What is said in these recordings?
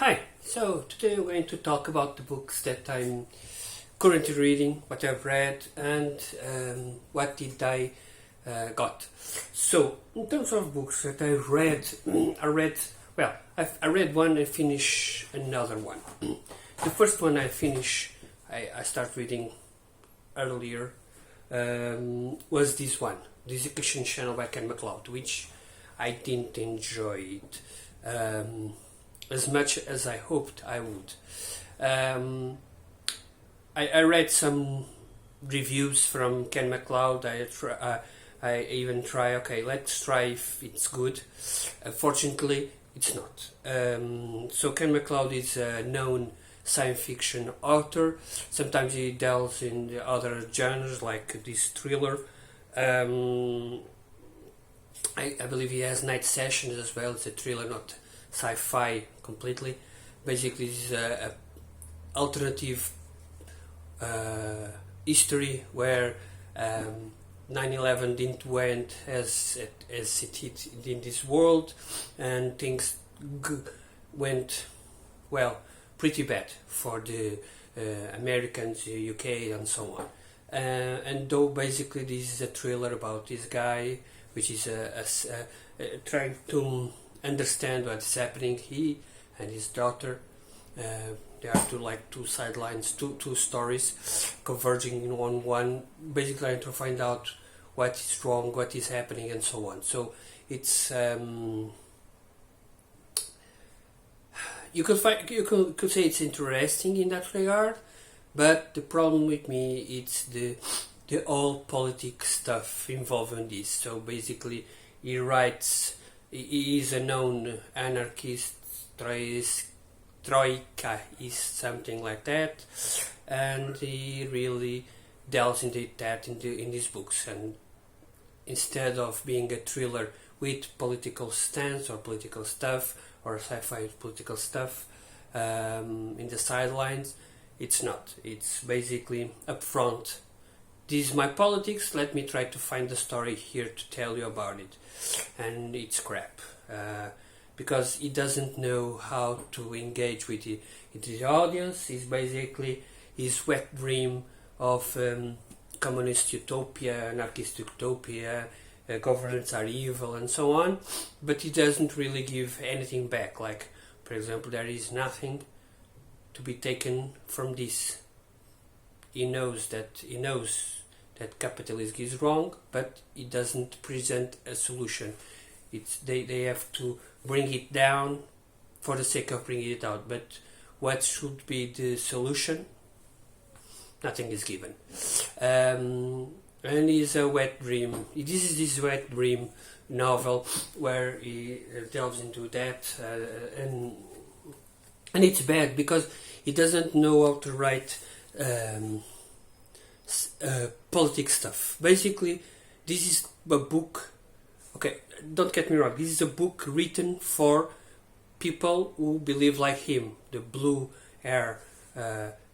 Hi, so today I'm going to talk about the books that I'm currently reading, what I've read, and what did I got. So, in terms of books that I've read, I read one and finished another one. The first one I started reading earlier, was this one, The Execution Channel by Ken MacLeod, which I didn't enjoy it as much as I hoped I would. I read some reviews from Ken MacLeod. I even try, okay, let's try if it's good. Unfortunately, it's not. So Ken MacLeod is a known science fiction author. Sometimes he delves in the other genres like this thriller. I believe he has Night Sessions as well. It's a thriller, not sci-fi completely. Basically, it's a alternative history where 9/11 didn't went as it did in this world, and things went pretty bad for the Americans, UK, and so on. And though basically this is a thriller about this guy, which is trying to understand what's happening. He and his daughter, there are two sidelines, two stories converging in one, basically trying to find out what is wrong, what is happening, and so on. So it's you could say it's interesting in that regard, but the problem with me it's the all politics stuff involved in this. So basically, he is a known anarchist, Troika is something like that, and he really delves into that in his books. And instead of being a thriller with political stance or political stuff or sci-fi political stuff in the sidelines, it's not. It's basically upfront. This is my politics. Let me try to find the story here to tell you about it, and it's crap. Because he doesn't know how to engage with the audience. He's basically his wet dream of communist utopia, anarchist utopia, governments are evil, and so on. But he doesn't really give anything back. Like, for example, there is nothing to be taken from this. He knows that capitalism is wrong, but he doesn't present a solution. They have to bring it down for the sake of bringing it out. But what should be the solution? Nothing is given. And it's a wet dream. This is this wet dream novel where he delves into that, and it's bad because he doesn't know how to write politics stuff. Basically, this is a book. Okay, don't get me wrong. This is a book written for people who believe like him, the blue hair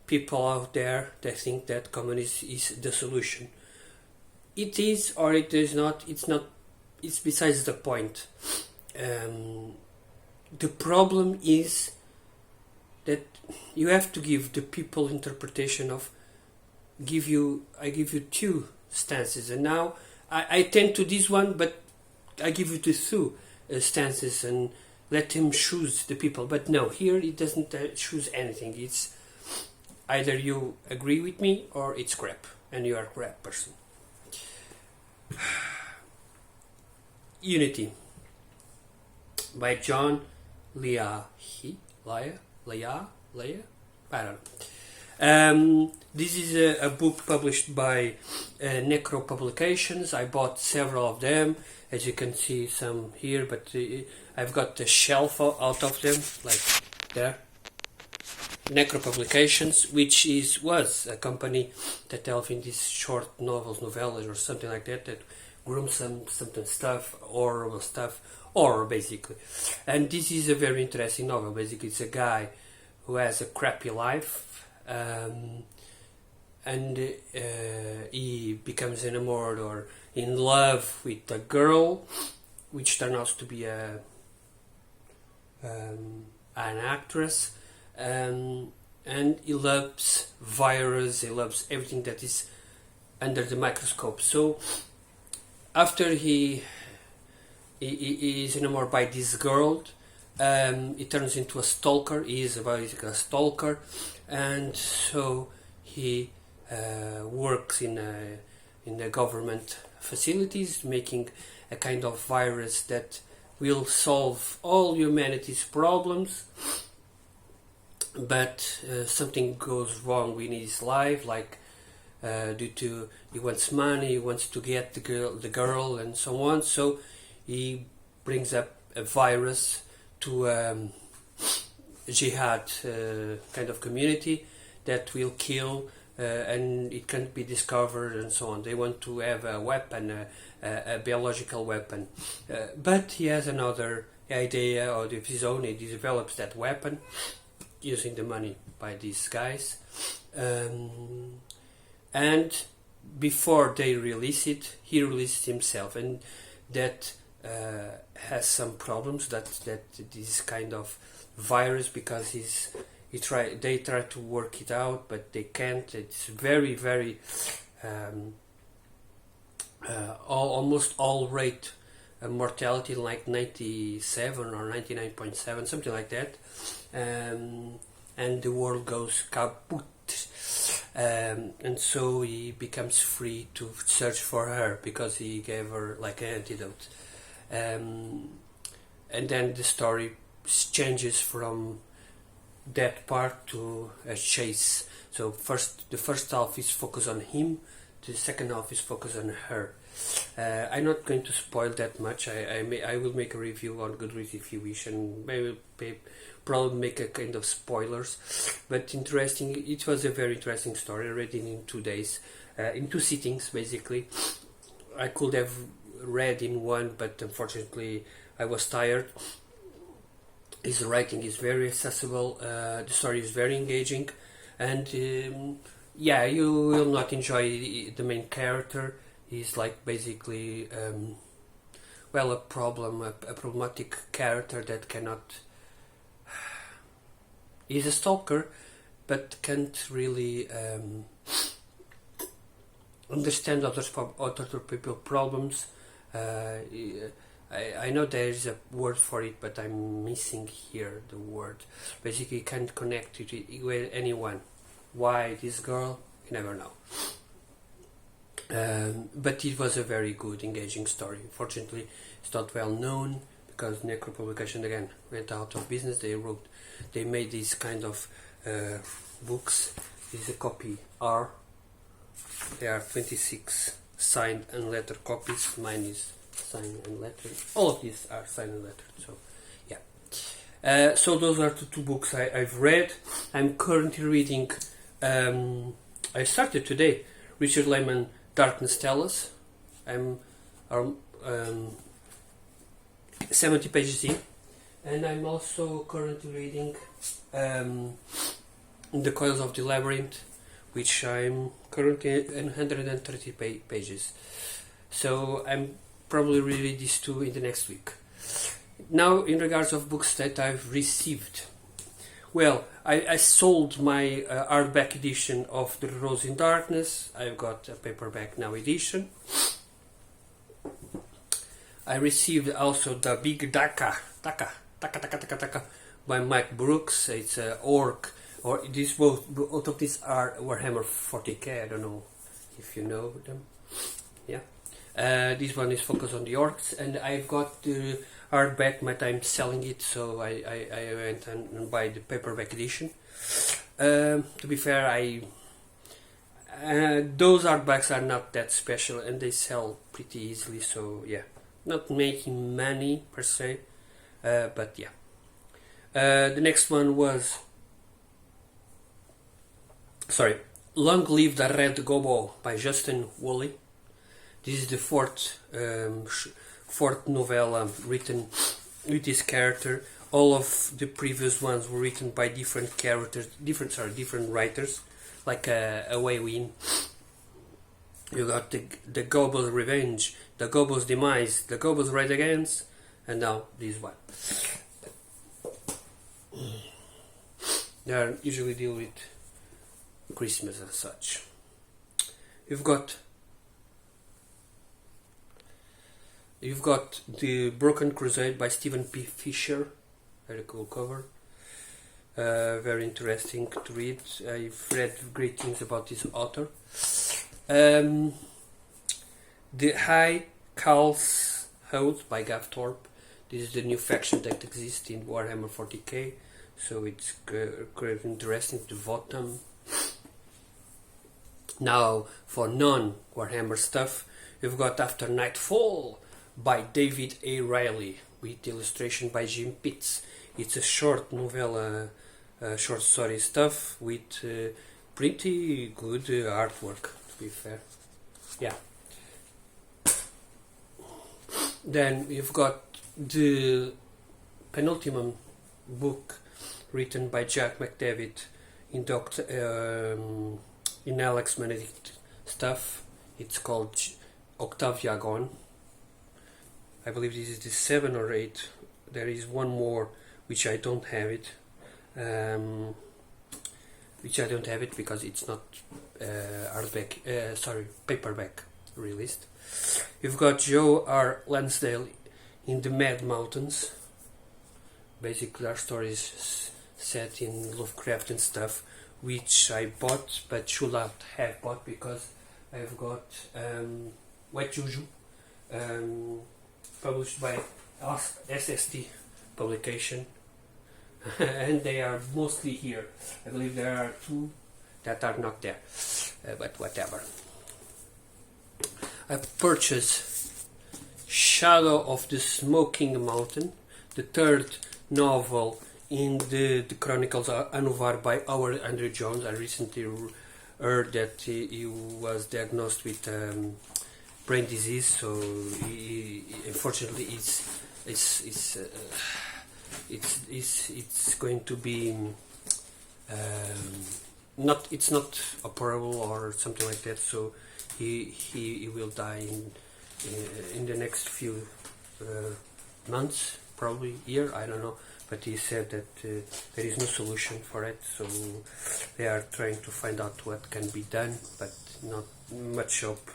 people out there that think that communism is the solution. It is or it is not. It's not. It's besides the point. The problem is that you have to give the people interpretation of. I give you two stances, and now I tend to this one, but I give you the two stances and let him choose the people. But no, here he doesn't choose anything. It's either you agree with me or it's crap, and you are a crap person. Unity by John Leahy. I don't know. This is a book published by Necro Publications. I bought several of them. As you can see, some here, but I've got the shelf out of them, like there. Necro Publications, which was a company that dealt in these short novellas or something like that grooms something stuff, horrible stuff, horror basically. And this is a very interesting novel. Basically, it's a guy who has a crappy life, and he becomes enamored or in love with a girl, which turns out to be a an actress, and he loves virus, he loves everything that is under the microscope. So after he is enamored by this girl, he turns into a stalker. He is basically a stalker, and so he works in the government facilities, making a kind of virus that will solve all humanity's problems. But something goes wrong in his life, like due to he wants money, he wants to get the girl, and so on. So he brings up a virus to jihad kind of community that will kill, and it can't be discovered, and so on. They want to have a weapon, a biological weapon, but he has another idea of his own. He develops that weapon using the money by these guys, and before they release it, he releases himself, and that has some problems. That this kind of virus, because they try to work it out, but they can't. It's very almost all rate mortality, like 97 or 99.7, something like that, and the world goes kaput. And so he becomes free to search for her, because he gave her like an antidote, and then the story changes from that part to a chase. So the first half is focused on him, the second half is focused on her. I'm not going to spoil that much. I will make a review on Goodreads if you wish, and maybe probably make a kind of spoilers. But interesting, it was a very interesting story. I read it in 2 days, in 2 sittings basically. I could have read in one, but unfortunately I was tired. His writing is very accessible, the story is very engaging, and you will not enjoy the main character. He's like basically a problematic character that cannot. He's a stalker, but can't really understand other people's problems. I know there is a word for it, but I'm missing here the word. Basically, can't connect with anyone. Why this girl? You never know. But it was a very good, engaging story. Unfortunately, it's not well known because Necro Publication again went out of business. They made these kind of books. This is a copy R. There are 26 signed and lettered copies. Mine is signed and lettered. All of these are signed and lettered. So, yeah. So those are the 2 books I've read. I'm currently reading. I started today. Richard Lehman, Darkness Tell Us. I'm 70 pages in, and I'm also currently reading The Coils of the Labyrinth, which I'm currently in 130 pages. So I'm probably reading these 2 in the next week. Now, in regards of books that I've received, well, I sold my hardback edition of The Rose in Darkness. I've got a paperback now edition. I received also the Big Taka by Mike Brooks. It's a orc, or both of these are Warhammer 40k. I don't know if you know them. Yeah. This one is focused on the orcs, and I've got the hardback, but I'm selling it, so I went and buy the paperback edition. To be fair, those hardbacks are not that special, and they sell pretty easily, so yeah. Not making money per se, but yeah. The next one was Long Live the Red Gobo by Justin Woolley. This is the fourth novella written with this character. All of the previous ones were written by different characters, different writers, like Away Win. You got the Gobo's Revenge, the Gobo's Demise, the Gobo's Red Against, and now this one. They are usually deal with Christmas and such. You've got The Broken Crusade by Stephen P. Fisher. Very cool cover. Very interesting to read. I've read great things about this author. The High Cal's Hold by Gav Thorpe. This is the new faction that exists in Warhammer 40k, so it's quite interesting to vote them. Now, for non-Warhammer stuff, you've got After Nightfall by David A. Riley, with illustration by Jim Pitts. It's a short novella, short story stuff with pretty good artwork, to be fair. Yeah. Then you've got the penultimate book written by Jack McDavid in Alex Benedict stuff. It's called Octaviagon. I believe this is the 7 or 8. There is one more which I don't have it. Because it's not paperback released. You've got Joe R. Lansdale in the Mad Mountains. Basically, our stories set in Lovecraft and stuff, which I bought but should not have bought because I've got Wet Juju, published by SST publication, and they are mostly here. I believe there are 2 that are not there, but whatever. I purchased Shadow of the Smoking Mountain, the 3rd novel in the Chronicles of Anuvar by Howard Andrew Jones. I recently heard that he was diagnosed with brain disease, so unfortunately it's going to be it's not operable or something like that. So he will die in the next few months, probably year, I don't know. But he said that there is no solution for it, so they are trying to find out what can be done, but not much hope.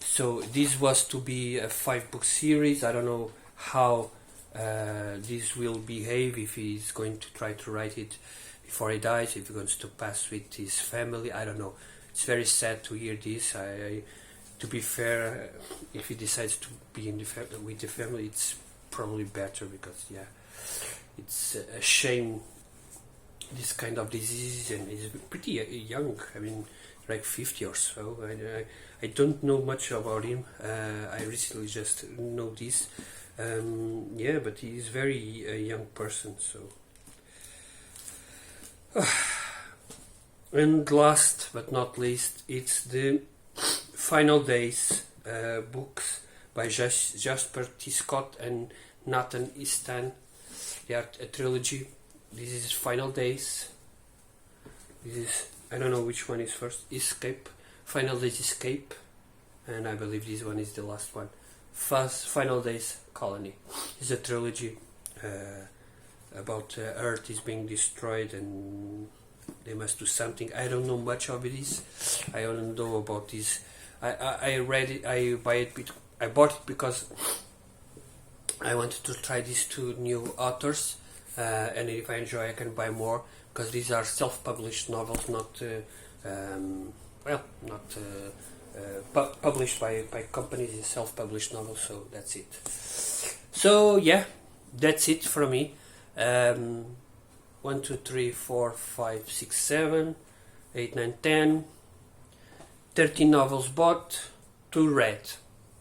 So this was to be a 5-book series. I don't know how this will behave, if he's going to try to write it before he dies, if he's going to pass with his family. I don't know. It's very sad to hear this. To be fair, if he decides to be with the family, it's probably better, because it's a shame, this kind of disease, and he's pretty young. I mean, like 50 or so. I don't know much about him. I recently just know this. But he's very young person, so. And last but not least, it's the Final Days books by Jasper T. Scott and Nathan Easton. They are a trilogy. This is Final Days. This is, I don't know which one is first. Final Days Escape, and I believe this one is the last one. Final Days Colony. It's a trilogy about Earth is being destroyed and they must do something. I don't know much of this. I don't know about this. I read it. I bought it because I wanted to try these 2 new authors, and if I enjoy, I can buy more, because these are self-published novels, not published by companies. It's self-published novels, so that's it. So yeah, that's it from me. 1, 2, 3, 4, 5, 6, 7, 8, 9, 10. 13 novels bought, 2 read.